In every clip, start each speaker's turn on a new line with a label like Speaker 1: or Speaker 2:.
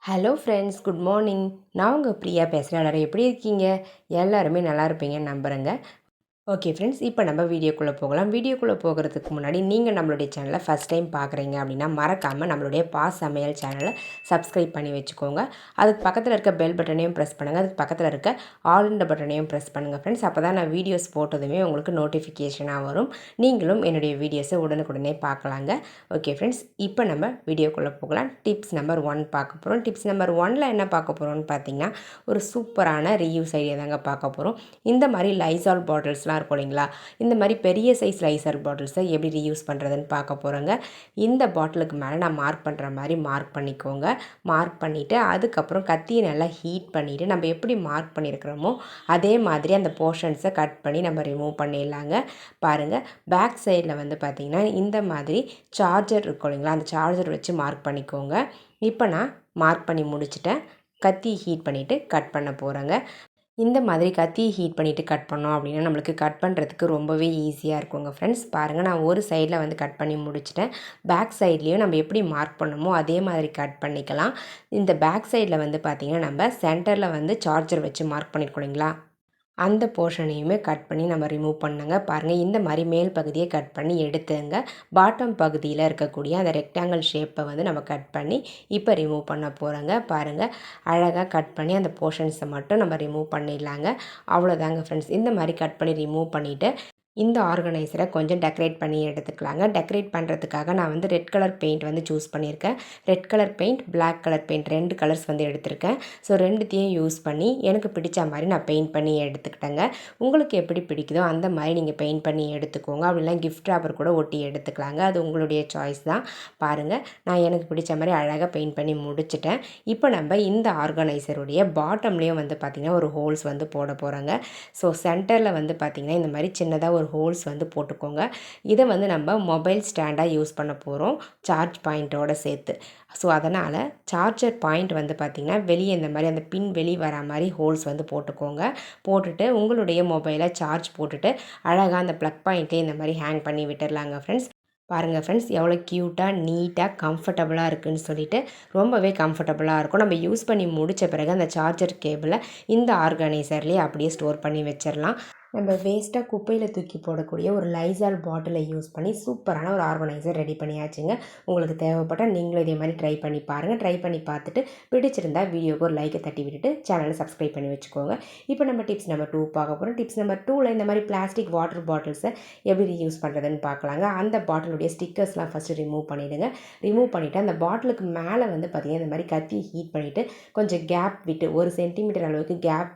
Speaker 1: Hello friends, good morning. நான் உங்கள் பிரியா பேசுகிறேன். எல்லாரும் எப்படி இருக்கீங்க? எல்லாருமே நல்லா இருப்பீங்கன்னு நம்புகிறேங்க. ஓகே ஃப்ரெண்ட்ஸ், இப்போ நம்ம வீடியோக்குள்ளே போகலாம். வீடியோக்குள்ளே போகிறதுக்கு முன்னாடி நீங்கள் நம்மளுடைய சேனலை ஃபஸ்ட் டைம் பார்க்குறீங்க அப்படின்னா மறக்காமல் நம்மளுடைய சமையல் சேனலை சப்ஸ்கிரைப் பண்ணி வச்சுக்கோங்க. அதுக்கு பக்கத்தில் இருக்க பெல் பட்டனையும் ப்ரெஸ் பண்ணுங்கள். அதுக்கு பக்கத்தில் இருக்க ஆல்ன்ற பட்டனையும் ப்ரெஸ் பண்ணுங்கள் ஃப்ரெண்ட்ஸ். அப்போ தான் நான் வீடியோஸ் போட்டதுமே உங்களுக்கு நோட்டிஃபிகேஷனாக வரும். நீங்களும் என்னுடைய வீடியோஸை உடனுக்குடனே பார்க்கலாங்க. ஓகே ஃப்ரெண்ட்ஸ், இப்போ நம்ம வீடியோக்குள்ளே போகலாம். டிப்ஸ் நம்பர் 1 பார்க்க போகிறோம். டிப்ஸ் நம்பர் 1ல் என்ன பார்க்க போகிறோம்னு பார்த்தீங்கன்னா, ஒரு சூப்பரான ரீயூஸ் ஐடியா தாங்க பார்க்க போகிறோம். இந்த மாதிரி லைசால் பாட்டில்ஸ்லாம் இருக்கும் இல்லைங்களா, இந்த மாதிரி பெரிய சைஸ் லைசால் பாட்டில்ஸை எப்படி ரீயூஸ் பண்ணுறதுன்னு பார்க்க போகிறோங்க. இந்த பாட்டிலுக்கு மேலே நான் மார்க் பண்ணுற மாதிரி மார்க் பண்ணிக்கோங்க. மார்க் பண்ணிவிட்டு அதுக்கப்புறம் கத்தியை நல்லா ஹீட் பண்ணிவிட்டு நம்ம எப்படி மார்க் பண்ணியிருக்கிறோமோ அதே மாதிரி அந்த போர்ஷன்ஸை கட் பண்ணி நம்ம ரிமூவ் பண்ணிடலாங்க. பாருங்கள், பேக் சைடில் வந்து பார்த்திங்கன்னா இந்த மாதிரி சார்ஜர் இருக்கும் இல்லைங்களா, அந்த சார்ஜர் வச்சு மார்க் பண்ணிக்கோங்க. இப்போ நான் மார்க் பண்ணி முடிச்சுட்டேன். கத்தி ஹீட் பண்ணிவிட்டு கட் பண்ண போகிறேங்க. இந்த மாதிரி கத்தியை ஹீட் பண்ணிவிட்டு கட் பண்ணோம் அப்படின்னா நம்மளுக்கு கட் பண்ணுறதுக்கு ரொம்பவே ஈஸியாக இருக்குங்க ஃப்ரெண்ட்ஸ். பாருங்கள், நான் ஒரு சைடில் வந்து கட் பண்ணி முடிச்சிட்டேன். பேக் சைட்லேயும் நம்ம எப்படி மார்க் பண்ணணுமோ அதே மாதிரி கட் பண்ணிக்கலாம். இந்த பேக் சைடில் வந்து பார்த்திங்கன்னா நம்ம சென்டரில் வந்து சார்ஜர் வச்சு மார்க் பண்ணியிருக்கோம் இல்லைங்களா, அந்த போர்ஷனையுமே கட் பண்ணி நம்ம ரிமூவ் பண்ணுங்க. பாருங்கள், இந்த மாதிரி மேல் பகுதியை கட் பண்ணி எடுத்துங்க. பாட்டம் பகுதியில் இருக்கக்கூடிய அந்த ரெக்டாங்கிள் ஷேப்பை வந்து நம்ம கட் பண்ணி இப்போ ரிமூவ் பண்ண போகிறோங்க. பாருங்கள், அழகாக கட் பண்ணி அந்த போர்ஷன்ஸை மட்டும் நம்ம ரிமூவ் பண்ணிடலாங்க. அவ்வளோதாங்க ஃப்ரெண்ட்ஸ். இந்த மாதிரி கட் பண்ணி ரிமூவ் பண்ணிவிட்டு இந்த ஆர்கனைசரை கொஞ்சம் டெக்கரேட் பண்ணி எடுத்துக்கலாங்க. டெக்கரேட் பண்ணுறதுக்காக நான் வந்து ரெட் கலர் பெயிண்ட் வந்து சூஸ் பண்ணியிருக்கேன். Red colour paint, black colour paint 2 colours வந்து எடுத்திருக்கேன். ஸோ 2த்தையும் யூஸ் பண்ணி எனக்கு பிடிச்ச மாதிரி நான் பெயிண்ட் பண்ணி எடுத்துக்கிட்டேங்க. உங்களுக்கு எப்படி பிடிக்குதோ அந்த மாதிரி நீங்கள் பெயிண்ட் பண்ணி எடுத்துக்கோங்க. அப்படிலாம் கிஃப்ட் ராப்பர் கூட ஒட்டி எடுத்துக்கலாங்க. அது உங்களுடைய சாய்ஸ் தான். பாருங்கள், நான் எனக்கு பிடிச்ச மாதிரி அழகாக பெயிண்ட் பண்ணி முடிச்சிட்டேன். இப்போ நம்ம இந்த ஆர்கனைசருடைய பாட்டம்லேயும் வந்து பார்த்திங்கன்னா ஒரு ஹோல்ஸ் வந்து போட போகிறோங்க. ஸோ சென்டரில் வந்து பார்த்திங்கன்னா இந்த மாதிரி சின்னதாக ஒரு ஹோல்ஸ் வந்து போட்டுக்கோங்க. இதை வந்து நம்ம மொபைல் ஸ்டாண்டாக யூஸ் பண்ண போகிறோம், சார்ஜ் பாயிண்ட்டோடு சேர்த்து. ஸோ அதனால் சார்ஜர் பாயிண்ட் வந்து பார்த்திங்கன்னா வெளியே இந்த மாதிரி அந்த பின் வெளியே வர மாதிரி ஹோல்ஸ் வந்து போட்டுக்கோங்க. போட்டுட்டு உங்களுடைய மொபைலை சார்ஜ் போட்டுட்டு அழகாக அந்த ப்ளக் பாயிண்ட்டே இந்த மாதிரி ஹேங் பண்ணி விட்டுடலாங்க ஃப்ரெண்ட்ஸ். பாருங்கள் ஃப்ரெண்ட்ஸ், எவ்வளோ க்யூட்டாக நீட்டாக கம்ஃபர்டபுளாக இருக்குதுன்னு சொல்லிட்டு ரொம்பவே கம்ஃபர்டபுளாக இருக்கும். நம்ம யூஸ் பண்ணி முடித்த பிறகு அந்த சார்ஜர் கேபிளை இந்த ஆர்கனைசர்லேயே அப்படியே ஸ்டோர் பண்ணி வச்சிடலாம். நம்ம வேஸ்ட்டாக குப்பையில் தூக்கி போடக்கூடிய ஒரு லைசால் பாட்டிலை யூஸ் பண்ணி சூப்பரான ஒரு ஆர்கனைசர் ரெடி பண்ணியாச்சுங்க. உங்களுக்கு தேவைப்பட்டால் நீங்களும் இதே மாதிரி ட்ரை பண்ணி பாருங்கள். ட்ரை பண்ணி பார்த்துட்டு பிடிச்சிருந்தா வீடியோக்கு ஒரு லைக்கை தட்டி விட்டுட்டு சேனலை சப்ஸ்கிரைப் பண்ணி வச்சுக்கோங்க. இப்போ நம்ம டிப்ஸ் நம்பர் 2 பார்க்க போகிறோம். டிப்ஸ் நம்பர் 2ல் இந்த மாதிரி பிளாஸ்டிக் வாட்டர் பாட்டில்ஸை எப்படி ரீயூஸ் பண்ணுறதுன்னு பார்க்கலாங்க. அந்த பாட்டிலுடைய ஸ்டிக்கர்ஸ்லாம் ஃபஸ்ட்டு ரிமூவ் பண்ணிவிடுங்க. ரிமூவ் பண்ணிவிட்டு அந்த பாட்டிலுக்கு மேலே வந்து பார்த்திங்கன்னா இந்த மாதிரி கத்தி ஹீட் பண்ணிவிட்டு கொஞ்சம் கேப் விட்டு 1 சென்டிமீட்டர் அளவுக்கு கேப்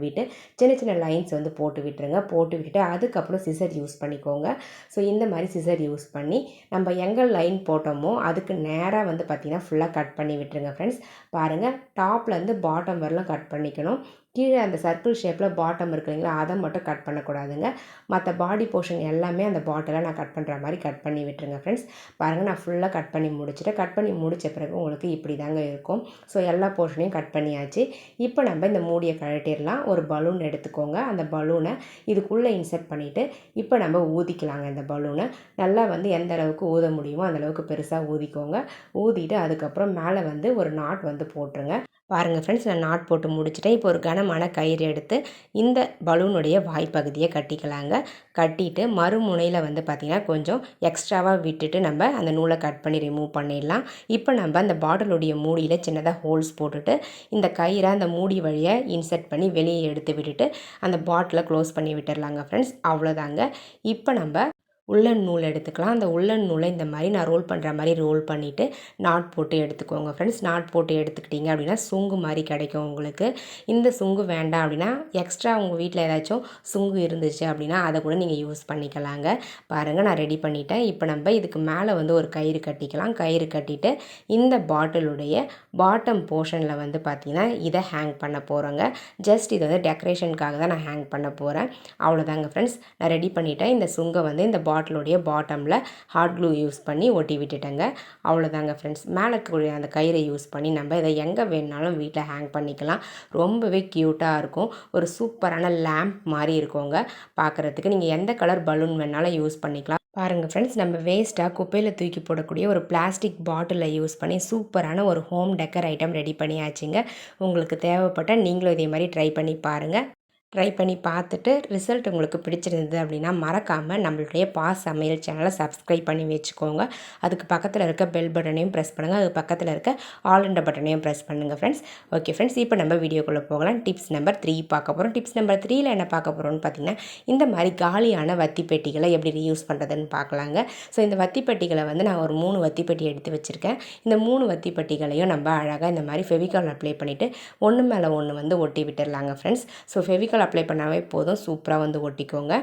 Speaker 1: விட்டு சின்ன சின்ன லைன்ஸ் வந்து போட்டு விட்டுருங்க. போட்டு விட்டுட்டு அதுக்கப்புறம் சிசர் யூஸ் பண்ணிக்கோங்க. ஸோ இந்த மாதிரி சிசர் யூஸ் பண்ணி நம்ம எங்கே லைன் போட்டோமோ அதுக்கு நேராக வந்து பார்த்திங்கன்னா ஃபுல்லாக கட் பண்ணி விட்டுருங்க ஃப்ரெண்ட்ஸ். பாருங்கள், டாப்லேருந்து பாட்டம் வரலாம் கட் பண்ணிக்கணும். கீழே அந்த சர்க்கிள் ஷேப்பில் பாட்டம் இருக்கு இல்லைங்களா, அதை மட்டும் கட் பண்ணக்கூடாதுங்க. மற்ற பாடி போர்ஷன் எல்லாமே அந்த பாட்டிலை நான் கட் பண்ணுற மாதிரி கட் பண்ணி விட்டுருங்க ஃப்ரெண்ட்ஸ். பாருங்கள், நான் ஃபுல்லாக கட் பண்ணி முடிச்சுட்டேன். கட் பண்ணி முடித்த பிறகு உங்களுக்கு இப்படி தாங்க இருக்கும். ஸோ எல்லா போர்ஷனையும் கட் பண்ணியாச்சு. இப்போ நம்ம இந்த மூடியை கழட்டிடலாம். ஒரு பலூன் எடுத்துக்கோங்க. அந்த பலூனை இதுக்குள்ளே இன்சர்ட் பண்ணிவிட்டு இப்போ நம்ம ஊதிக்கலாங்க. இந்த பலூனை நல்லா வந்து எந்த அளவுக்கு ஊத முடியுமோ அந்தளவுக்கு பெருசாக ஊதிக்கோங்க. ஊதிட்டு அதுக்கப்புறம் மேலே வந்து ஒரு நாட் வந்து போட்டுருங்க. பாருங்கள் ஃப்ரெண்ட்ஸ், நான் நாட் போட்டு முடிச்சிட்டேன். இப்போ ஒரு கனமான கயிறு எடுத்து இந்த பலூனுடைய வாய்ப்பகுதியை கட்டிக்கலாங்க. கட்டிட்டு மறுமுனையில் வந்து பார்த்திங்கன்னா கொஞ்சம் எக்ஸ்ட்ராவாக விட்டுட்டு நம்ம அந்த நூலை கட் பண்ணி ரிமூவ் பண்ணிடலாம். இப்போ நம்ம அந்த பாட்டிலுடைய மூடியில் சின்னதாக ஹோல்ஸ் போட்டுட்டு இந்த கயிறை அந்த மூடி வழியாக இன்சர்ட் பண்ணி வெளியே எடுத்து விட்டுட்டு அந்த பாட்டிலை க்ளோஸ் பண்ணி விட்டுடலாங்க ஃப்ரெண்ட்ஸ். அவ்வளோதாங்க. இப்போ நம்ம உள்ளன் நூல் எடுத்துக்கலாம். அந்த உள்ளன் நூலை இந்த மாதிரி நான் ரோல் பண்ணுற மாதிரி ரோல் பண்ணிவிட்டு நாட் போட்டு எடுத்துக்கோங்க ஃப்ரெண்ட்ஸ். நாட் போட்டு எடுத்துக்கிட்டிங்க அப்படின்னா சுங்கு மாதிரி கிடைக்கும் உங்களுக்கு. இந்த சுங்கு வேண்டாம் அப்படின்னா எக்ஸ்ட்ரா உங்கள் வீட்டில் ஏதாச்சும் சுங்கு இருந்துச்சு அப்படின்னா அதை கூட நீங்கள் யூஸ் பண்ணிக்கலாங்க. பாருங்கள், நான் ரெடி பண்ணிட்டேன். இப்போ நம்ம இதுக்கு மேலே வந்து ஒரு கயிறு கட்டிக்கலாம். கயிறு கட்டிட்டு இந்த பாட்டிலுடைய பாட்டம் போர்ஷனில் வந்து பார்த்திங்கன்னா இதை ஹேங் பண்ண போகிறோங்க. ஜஸ்ட் இது வந்து டெக்கரேஷனுக்காக தான் நான் ஹேங் பண்ண போகிறேன். அவ்வளோதாங்க ஃப்ரெண்ட்ஸ், நான் ரெடி பண்ணிட்டேன். இந்த சுங்கை வந்து இந்த பாட்டிலுடைய பாட்டமில் ஹாட் க்ளூ யூஸ் பண்ணி ஒட்டி விட்டுட்டேங்க. அவ்வளோதாங்க ஃப்ரெண்ட்ஸ். மேலே இருக்கக்கூடிய அந்த கயிறை யூஸ் பண்ணி நம்ம இதை எங்கே வேணுனாலும் வீட்டில் ஹேங் பண்ணிக்கலாம். ரொம்பவே க்யூட்டாக இருக்கும். ஒரு சூப்பரான லேம்ப் மாதிரி இருக்குங்க பார்க்குறதுக்கு. நீங்கள் எந்த கலர் பலூன் வேணாலும் யூஸ் பண்ணிக்கலாம். பாருங்கள் ஃப்ரெண்ட்ஸ், நம்ம வேஸ்ட்டாக குப்பையில் தூக்கி போடக்கூடிய ஒரு பிளாஸ்டிக் பாட்டிலை யூஸ் பண்ணி சூப்பரான ஒரு ஹோம் டெக்கர் ஐட்டம் ரெடி பண்ணியாச்சுங்க. உங்களுக்கு தேவைப்பட்டால் நீங்களும் இதே மாதிரி ட்ரை பண்ணி பாருங்கள். ட்ரை பண்ணி பார்த்துட்டு ரிசல்ட் உங்களுக்கு பிடிச்சிருந்தது அப்படின்னா மறக்காமல் நம்மளுடைய சமையல் சேனலை சப்ஸ்கிரைப் பண்ணி வச்சுக்கோங்க. அதுக்கு பக்கத்தில் இருக்க பெல் பட்டனையும் ப்ரெஸ் பண்ணுங்கள். அதுக்கு பக்கத்தில் இருக்க ஆல் என்ற பட்டனையும் ப்ரெஸ் பண்ணுங்கள் ஃப்ரெண்ட்ஸ். ஓகே ஃப்ரெண்ட்ஸ், இப்போ நம்ம வீடியோக்குள்ளே போகலாம். டிப்ஸ் நம்பர் 3 பார்க்க போகிறோம். டிப்ஸ் நம்பர் 3ல் என்ன பார்க்க போகிறோம்னு பார்த்தீங்கன்னா, இந்த மாதிரி காலியான வத்தி பெட்டிகளை எப்படி ரீயூஸ் பண்ணுறதுன்னு பார்க்கலாங்க. ஸோ இந்த வத்தி பெட்டிகளை வந்து நான் ஒரு 3 வத்தி பெட்டி எடுத்து வச்சுருக்கேன். இந்த 3 வத்தி பெட்டிகளையும் நம்ம அழகாக இந்த மாதிரி ஃபெவிகால் அப்ளை பண்ணிவிட்டு ஒன்று மேலே ஒன்று வந்து ஒட்டி விட்டுடலாங்க ஃப்ரெண்ட்ஸ். ஸோ ஃபெவிகால் அப்ளை பண்ணாவே போதும், சூப்பராக வந்து ஒட்டிக்கோங்க.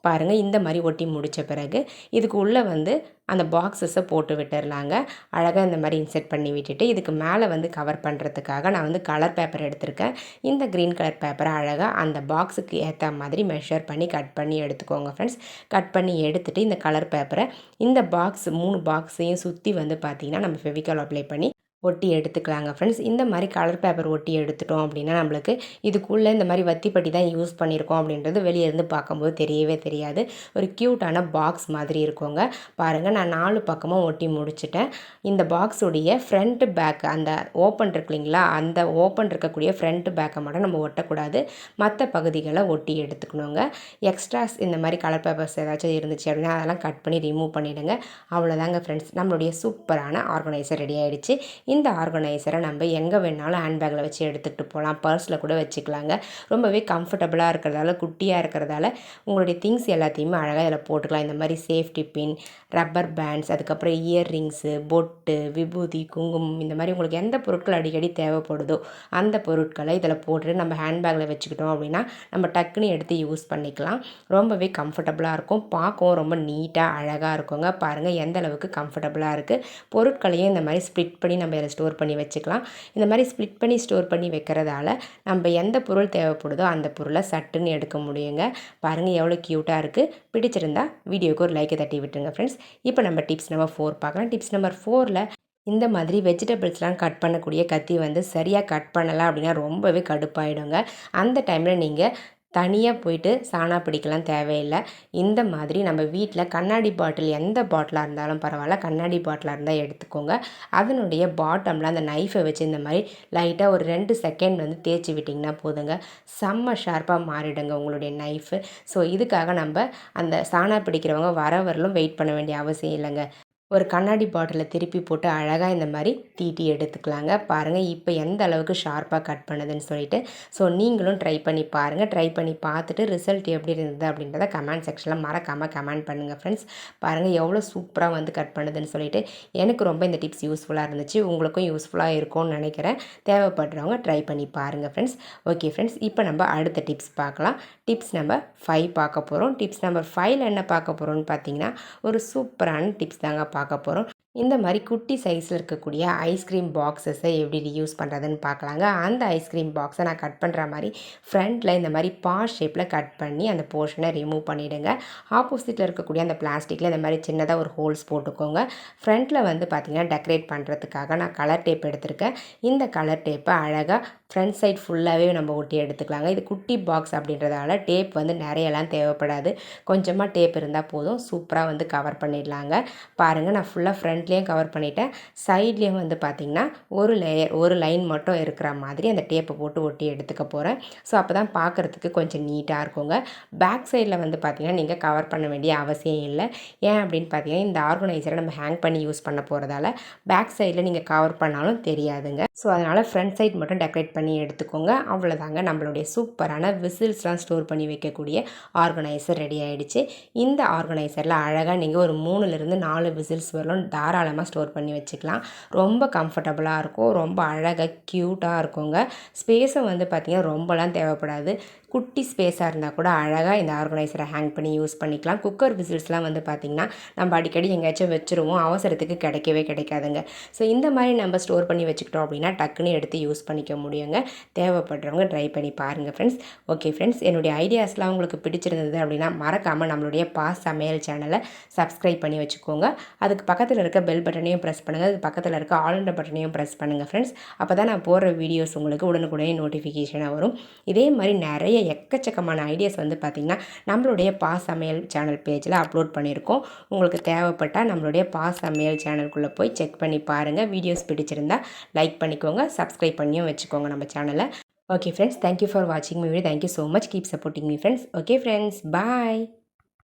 Speaker 1: பாருங்கள், இந்த மாதிரி ஒட்டி முடித்த பிறகு இதுக்கு உள்ளே வந்து அந்த பாக்ஸஸை போட்டு விட்டுடலாங்க. அழகாக இந்த மாதிரி இன்செர்ட் பண்ணி விட்டுட்டு இதுக்கு மேலே வந்து கவர் பண்ணுறதுக்காக நான் வந்து கலர் பேப்பர் எடுத்திருக்கேன். இந்த க்ரீன் கலர் பேப்பரை அழகாக அந்த பாக்ஸுக்கு ஏற்ற மாதிரி மெஷர் பண்ணி கட் பண்ணி எடுத்துக்கோங்க ஃப்ரெண்ட்ஸ். கட் பண்ணி எடுத்துகிட்டு இந்த கலர் பேப்பரை இந்த 3 பாக்ஸையும் சுற்றி வந்து பார்த்திங்கன்னா நம்ம ஃபெவிகால் அப்ளை பண்ணி ஒட்டி எடுத்துக்கலாங்க ஃப்ரெண்ட்ஸ். இந்த மாதிரி கலர் பேப்பர் ஒட்டி எடுத்துட்டோம் அப்படின்னா நம்மளுக்கு இதுக்குள்ளே இந்த மாதிரி வத்திப்பட்டி தான் யூஸ் பண்ணியிருக்கோம் அப்படின்றது வெளியே இருந்து பார்க்கும்போது தெரியவே தெரியாது. ஒரு க்யூட்டான பாக்ஸ் மாதிரி இருக்குங்க. பாருங்கள், நான் 4 பக்கமும் ஒட்டி முடிச்சிட்டேன். இந்த பாக்ஸுடைய ஃப்ரண்ட் பேக், அந்த ஓப்பன் இருக்கு இல்லைங்களா, அந்த ஓப்பன் இருக்கக்கூடிய ஃப்ரண்ட் பேக்கை மட்டும் நம்ம ஒட்டக்கூடாது. மற்ற பகுதிகளை ஒட்டி எடுத்துக்கணுங்க. எக்ஸ்ட்ராஸ் இந்த மாதிரி கலர் பேப்பர்ஸ் ஏதாச்சும் இருந்துச்சு அப்படின்னா அதெல்லாம் கட் பண்ணி ரிமூவ் பண்ணிவிடுங்க. அவ்வளோதாங்க ஃப்ரெண்ட்ஸ், நம்மளுடைய சூப்பரான ஆர்கனைசர் ரெடி ஆகிடுச்சு. இந்த ஆர்கனைசரை நம்ம எங்கே வேணாலும் ஹேண்ட்பேக்கில் வச்சு எடுத்துகிட்டு போகலாம், பர்ஸில் கூட வச்சுக்கலாங்க. ரொம்பவே கம்ஃபர்டபுளாக இருக்கிறதால, குட்டியாக இருக்கிறதால உங்களுடைய திங்ஸ் எல்லாத்தையுமே அழகாக இதில் போட்டுக்கலாம். இந்த மாதிரி சேஃப்டி பின், ரப்பர் பேண்ட்ஸ், அதுக்கப்புறம் இயர்ரிங்ஸு, பொட்டு, விபூதி, குங்குமம், இந்த மாதிரி உங்களுக்கு எந்த பொருட்கள் அடிக்கடி தேவைப்படுதோ அந்த பொருட்களை இதில் போட்டுட்டு நம்ம ஹேண்ட்பேக்கில் வச்சுக்கிட்டோம் அப்படின்னா நம்ம டக்குன்னு எடுத்து யூஸ் பண்ணிக்கலாம். ரொம்பவே கம்ஃபர்டபுளாக இருக்கும், பார்க்கவும் ரொம்ப நீட்டாக அழகாக இருக்குங்க. பாருங்கள் எந்த அளவுக்கு கம்ஃபர்டபுளாக இருக்குது. பொருட்களையும் இந்த மாதிரி ஸ்ப்ளிட் பண்ணி நம்ம இதில் ஸ்டோர் பண்ணி வச்சுக்கலாம். இந்த மாதிரி ஸ்ப்ளிட் பண்ணி ஸ்டோர் பண்ணி வைக்கிறதால நம்ம எந்த பொருள் தேவைப்படுதோ அந்த பொருளை சட்டுன்னு எடுக்க முடியுங்க. பாருங்கள் எவ்வளோ க்யூட்டாக இருக்குது. பிடிச்சிருந்தா வீடியோக்கு ஒரு லைக்கை தட்டி விட்டுருங்க ஃப்ரெண்ட்ஸ். இப்போ நம்ம டிப்ஸ் நம்பர் 4 பார்க்கலாம். டிப்ஸ் நம்பர் 4ல் இந்த மாதிரி வெஜிடபிள்ஸ்லாம் கட் பண்ணக்கூடிய கத்தி வந்து சரியாக கட் பண்ணலாம் அப்படின்னா ரொம்பவே கடுப்பாயிடுங்க. அந்த டைமில் நீங்கள் தனியாக போயிட்டு சாணா பிடிக்கலாம் தேவையில்லை. இந்த மாதிரி நம்ம வீட்டில் கண்ணாடி பாட்டில், எந்த பாட்டிலாக இருந்தாலும் பரவாயில்ல, கண்ணாடி பாட்டிலாக இருந்தால் எடுத்துக்கோங்க. அதனுடைய பாட்டமில் அந்த நைஃபை வச்சு இந்த மாதிரி லைட்டாக ஒரு 2 செகண்ட் வந்து தேய்ச்சி விட்டிங்கன்னா போதுங்க. செம்ம ஷார்ப்பாக மாறிடுங்க உங்களுடைய நைஃபு. ஸோ இதுக்காக நம்ம அந்த சாணா பிடிக்கிறவங்க வரலும் வெயிட் பண்ண வேண்டிய அவசியம் இல்லைங்க. ஒரு கண்ணாடி பாட்டிலில் திருப்பி போட்டு அழகாக இந்த மாதிரி தீட்டி எடுத்துக்கலாங்க. பாருங்கள் இப்போ எந்த அளவுக்கு ஷார்ப்பாக கட் பண்ணுதுன்னு சொல்லிட்டு. ஸோ நீங்களும் ட்ரை பண்ணி பாருங்கள். ட்ரை பண்ணி பார்த்துட்டு ரிசல்ட் எப்படி இருந்தது அப்படின்றத கமெண்ட் செக்ஷனில் மறக்காமல் கமெண்ட் பண்ணுங்கள் ஃப்ரெண்ட்ஸ். பாருங்கள் எவ்வளோ சூப்பராக வந்து கட் பண்ணுதுன்னு சொல்லிட்டு. எனக்கு ரொம்ப இந்த டிப்ஸ் யூஸ்ஃபுல்லாக இருந்துச்சு, உங்களுக்கும் யூஸ்ஃபுல்லாக இருக்கும்னு நினைக்கிறேன். தேவைப்படுறவங்க ட்ரை பண்ணி பாருங்கள் ஃப்ரெண்ட்ஸ். ஓகே ஃப்ரெண்ட்ஸ், இப்போ நம்ம அடுத்த டிப்ஸ் பார்க்கலாம். டிப்ஸ் நம்பர் 5 பார்க்க போகிறோம். டிப்ஸ் நம்பர் 5ல் என்ன பார்க்க போகிறோம்னு பார்த்தீங்கன்னா ஒரு சூப்பரான டிப்ஸ் தாங்க பார்க்க போகிறோம். இந்த மாதிரி குட்டி சைஸில் இருக்கக்கூடிய ஐஸ்கிரீம் பாக்ஸஸை எப்படி ரீயூஸ் பண்ணுறதுன்னு பார்க்கலாங்க. அந்த ஐஸ்கிரீம் பாக்ஸை நான் கட் பண்ணுற மாதிரி ஃப்ரண்ட்டில் இந்த மாதிரி ஷேப்பில் கட் பண்ணி அந்த போர்ஷனை ரிமூவ் பண்ணிவிடுங்க. ஆப்போசிட்டில் இருக்கக்கூடிய அந்த பிளாஸ்டிக்கில் இந்த மாதிரி சின்னதாக ஒரு ஹோல்ஸ் போட்டுக்கோங்க. ஃப்ரண்ட்டில் வந்து பார்த்திங்கன்னா டெக்கரேட் பண்ணுறதுக்காக நான் கலர் டேப் எடுத்திருக்கேன். இந்த கலர் டேப்பை அழகாக ஃப்ரண்ட் சைட் ஃபுல்லாகவே நம்ம ஒட்டி எடுத்துக்கலாங்க. இது குட்டி பாக்ஸ் அப்படின்றதால டேப் வந்து நிறையலாம் தேவைப்படாது. கொஞ்சமாக டேப் இருந்தால் போதும், சூப்பராக வந்து கவர் பண்ணிடலாங்க. பாருங்கள், நான் ஃபுல்லாக ஃப்ரண்ட்லேயும் கவர் பண்ணிவிட்டேன். சைட்லேயும் வந்து பார்த்திங்கன்னா ஒரு லைன் மட்டும் இருக்கிற மாதிரி அந்த டேப்பை போட்டு ஒட்டி எடுத்துக்க போகிறேன். ஸோ அப்போ தான் பார்க்குறதுக்கு கொஞ்சம் நீட்டாக இருக்குங்க. பேக் சைடில் வந்து பார்த்திங்கன்னா நீங்கள் கவர் பண்ண வேண்டிய அவசியம் இல்லை. ஏன் அப்படின்னு பார்த்தீங்கன்னா இந்த ஆர்கனைசரை நம்ம ஹேங் பண்ணி யூஸ் பண்ண போகிறதால பேக் சைடில் நீங்கள் கவர் பண்ணாலும் தெரியாதுங்க. ஸோ அதனால் ஃப்ரண்ட் சைட் மட்டும் டெக்கரேட் பண்ணி எடுத்துக்கோங்க. அவ்வளோதாங்க, நம்மளுடைய சூப்பரான விசில்ஸ்லாம் ஸ்டோர் பண்ணி வைக்கக்கூடிய ஆர்கனைசர் ரெடி ஆகிடுச்சு. இந்த ஆர்கனைசரில் அழகாக நீங்கள் ஒரு 3லேருந்து 4 விசில்ஸ் வரலும் தாராளமாக ஸ்டோர் பண்ணி வச்சுக்கலாம். ரொம்ப கம்ஃபர்டபுளாக இருக்கும், ரொம்ப அழகாக க்யூட்டாக இருக்குங்க. ஸ்பேஸும் வந்து பார்த்திங்கன்னா ரொம்பலாம் தேவைப்படாது. குட்டி ஸ்பேஸாக இருந்தால் கூட அழகாக இந்த ஆர்கனைசரை ஹேங் பண்ணி யூஸ் பண்ணிக்கலாம். குக்கர் விசில்ஸ்லாம் வந்து பார்த்திங்கன்னா நம்ம அடிக்கடி எங்கேயாச்சும் வச்சுருவோம், அவசரத்துக்கு கிடைக்கவே கிடைக்காதுங்க. ஸோ இந்த மாதிரி நம்ம ஸ்டோர் பண்ணி வச்சுக்கிட்டோம் அப்படின்னா டக்குன்னு எடுத்து யூஸ் பண்ணிக்க முடியுங்க. பண்ணுங்கள். தேவைப்படுறவங்க ட்ரை பண்ணி பாருங்கள் ஃப்ரெண்ட்ஸ். ஓகே ஃப்ரெண்ட்ஸ், என்னுடைய ஐடியாஸ்லாம் உங்களுக்கு பிடிச்சிருந்தது அப்படின்னா மறக்காமல் நம்மளுடைய சமையல் சேனலை சப்ஸ்கிரைப் பண்ணி வச்சுக்கோங்க. அதுக்கு பக்கத்தில் இருக்க பெல் பட்டனையும் ப்ரெஸ் பண்ணுங்கள். அது பக்கத்தில் இருக்க ஆல்ன்ற பட்டனையும் ப்ரெஸ் பண்ணுங்கள் ஃப்ரெண்ட்ஸ். அப்போ தான் நான் போடுற வீடியோஸ் உங்களுக்கு உடனுக்குடனே நோட்டிஃபிகேஷனாக வரும். இதே மாதிரி நிறைய எக்கச்சக்கமான ஐடியாஸ் வந்து பார்த்திங்கன்னா நம்மளுடைய சமையல் சேனல் பேஜில் அப்லோட் பண்ணியிருக்கோம். உங்களுக்கு தேவைப்பட்டால் நம்மளுடைய சமையல் சேனலுக்குள்ளே போய் செக் பண்ணி பாருங்கள். வீடியோஸ் பிடிச்சிருந்தா லைக் பண்ணிக்கோங்க, சப்ஸ்கிரைப் பண்ணியும் வச்சுக்கோங்க நம்ம சேனலை. ஓகே ஃப்ரெண்ட்ஸ், தேங்க்யூ ஃபார் வாட்சிங் me video. Thank you so much. Keep supporting me friends. Okay friends, பாய்.